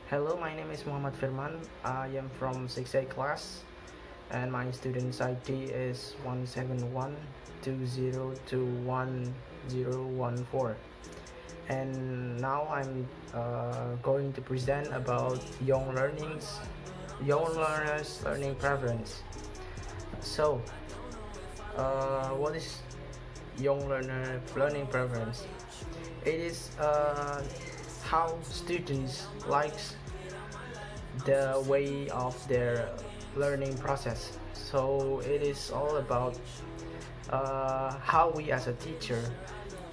Hello, my name is Muhammad Firman. I am from 6A class and my student's ID is 17120211014. And now I'm going to present about young learners learning preference. So, what is young learner learning preference? It is how students likes the way of their learning process. So it is all about how we as a teacher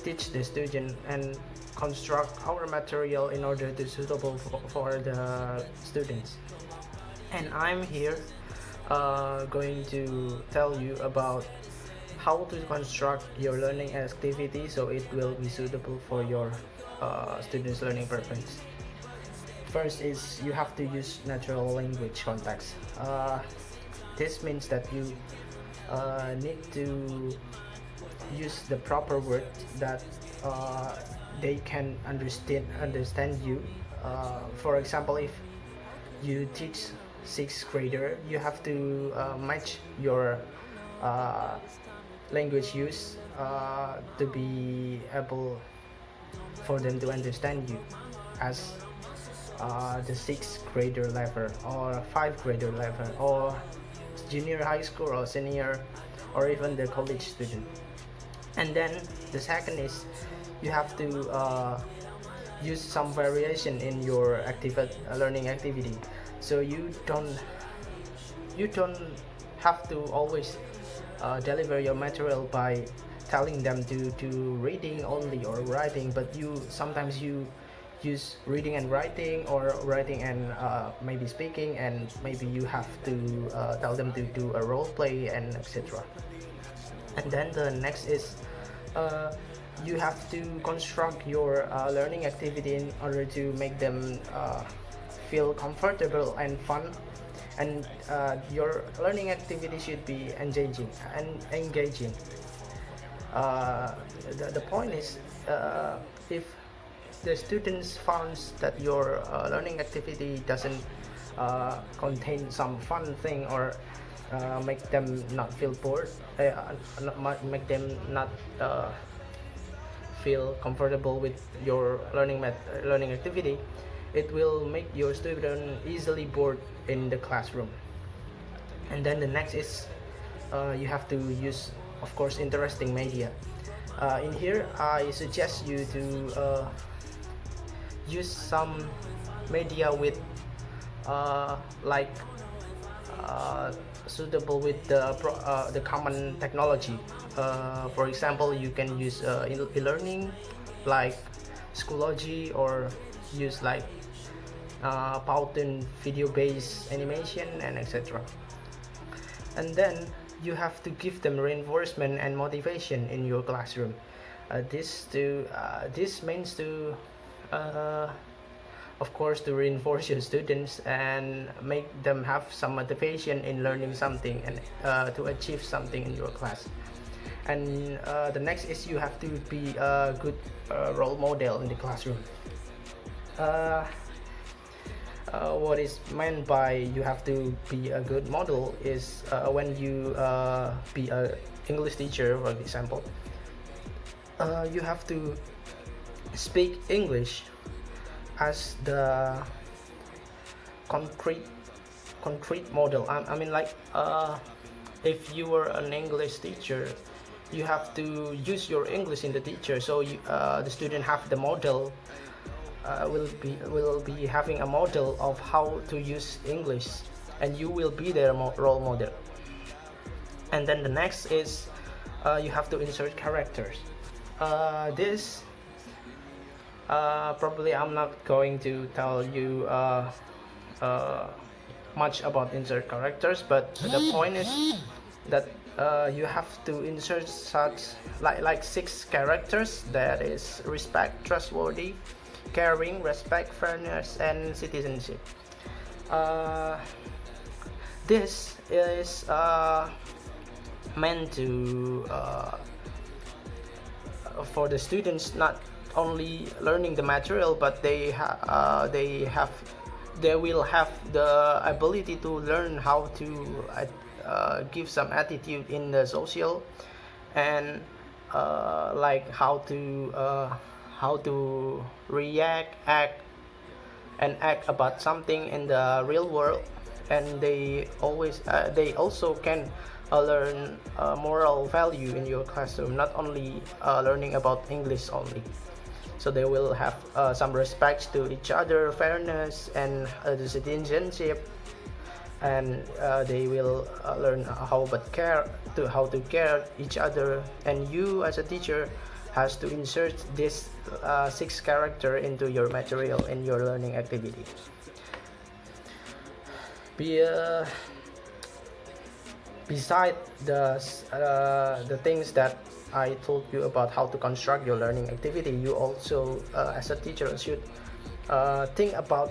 teach the student and construct our material in order to suitable for the students. And I'm here going to tell you about how to construct your learning activity so it will be suitable for your students learning preference. First is you have to use natural language context. This means that you need to use the proper word that they can understand you. For example, if you teach sixth grader, you have to match your uh, language use to be able for them to understand you as the sixth grader level or fifth grader level or junior high school or senior or even the college student. And then the second is you have to use some variation in your learning activity, so you don't have to always deliver your material by telling them to do reading only or writing, but sometimes you use reading and writing or writing and maybe speaking, and maybe you have to tell them to do a role play and etc. And then the next is you have to construct your learning activity in order to make them feel comfortable and fun, and your learning activity should be engaging and engaging. The point is if the students finds that your learning activity doesn't contain some fun thing or make them not feel bored, make them not feel comfortable with your learning activity, it will make your student easily bored in the classroom. And then the next is you have to use, of course, interesting media. In here, I suggest you to use some media with like suitable with the common technology. For example, you can use e-learning like Schoology, or use like Powtoon video-based animation and etc. And then you have to give them reinforcement and motivation in your classroom. This means to of course to reinforce your students and make them have some motivation in learning something and to achieve something in your class. And the next is you have to be a good role model in the classroom. What is meant by you have to be a good model is when you be a English teacher, for example, you have to speak English as the concrete model. I mean, like if you were an English teacher, you have to use your English in the teacher, so the student have the model, will be having a model of how to use English, and you will be their role model. And then the next is you have to insert characters. This probably I'm not going to tell you much about insert characters, but the point is that you have to insert such like 6 characters, that is respect, trustworthy, caring, respect, fairness, and citizenship. This is meant to for the students not only learning the material, but they have they will have the ability to learn how to give some attitude in the social, and like how to react, act, and act about something in the real world. And they also can learn moral value in your classroom, not only learning about English only. So they will have some respect to each other, fairness, and the citizenship, and they will learn how to care each other. And you as a teacher has to insert this six character into your material in your learning activity. Be, Beside the things that I told you about how to construct your learning activity, you also as a teacher should think about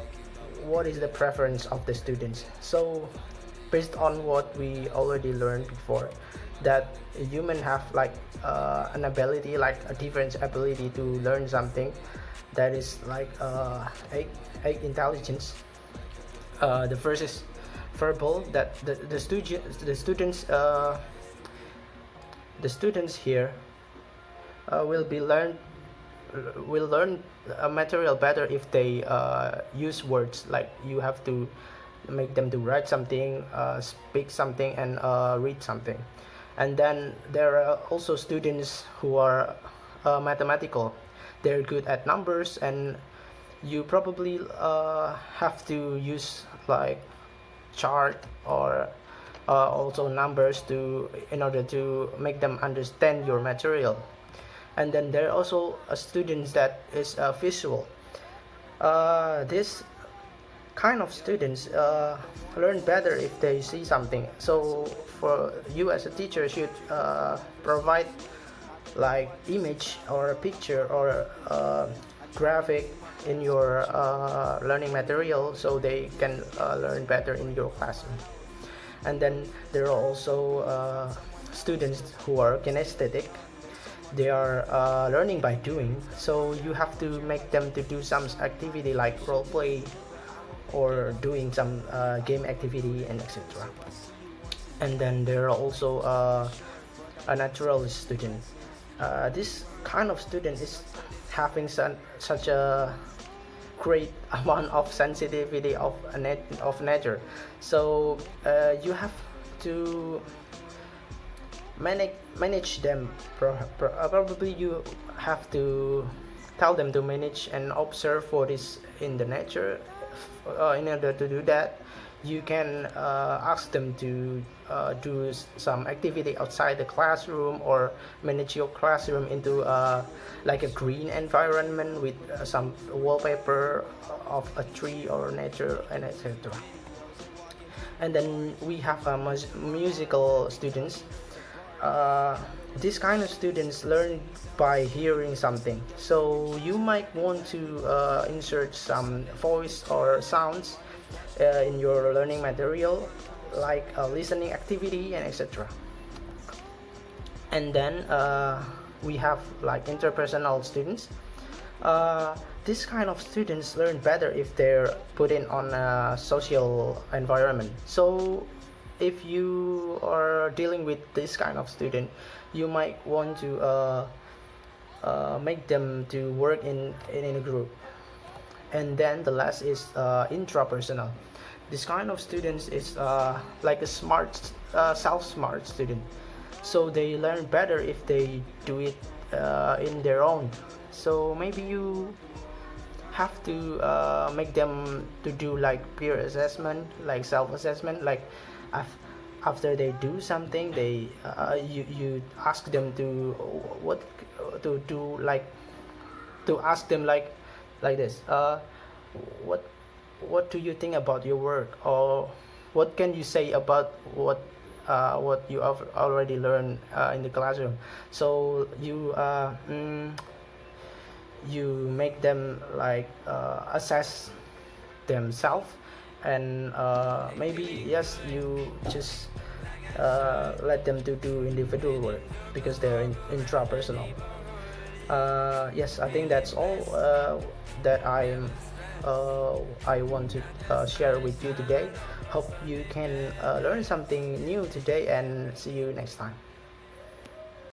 what is the preference of the students. So based on what we already learned before, that human have like an ability, like a different ability to learn something, that is like eight intelligence. The first is verbal, that the students here will learn a material better if they use words. Like you have to make them to write something, speak something, and read something. And then there are also students who are mathematical. They're good at numbers, and you probably have to use like chart or also numbers in order to make them understand your material. And then there are also students that is visual. This kind of students learn better if they see something. So for you as a teacher should provide like image or a picture or graphic in your learning material, so they can learn better in your classroom. And then there are also students who are kinesthetic. They are learning by doing, so you have to make them to do some activity like role play or doing some game activity and etc. And then there are also a naturalist student. This kind of student is having such a great amount of sensitivity of nature. So you have to manage them. Probably you have to tell them to manage and observe what is in the nature. In order to do that, you can ask them to do some activity outside the classroom, or manage your classroom into like a green environment with some wallpaper of a tree or nature, and etc. And then we have musical students. This kind of students learn by hearing something, so you might want to insert some voice or sounds in your learning material, like a listening activity and etc. And then we have like interpersonal students. This kind of students learn better if they're put in on a social environment. So if you are dealing with this kind of student, you might want to make them to work in a group. And then the last is intrapersonal. This kind of students is like a smart self-smart student, so they learn better if they do it in their own. So maybe you have to make them to do like peer assessment, like self-assessment, like after they do something, they you ask them to what to do, like to ask them like this, what do you think about your work, or what can you say about what you have already learned in the classroom. So you make them like assess themselves, and maybe yes, you just let them to do individual work because they're intrapersonal. Yes, I think that's all that I I want to share with you today. Hope you can learn something new today, and see you next time.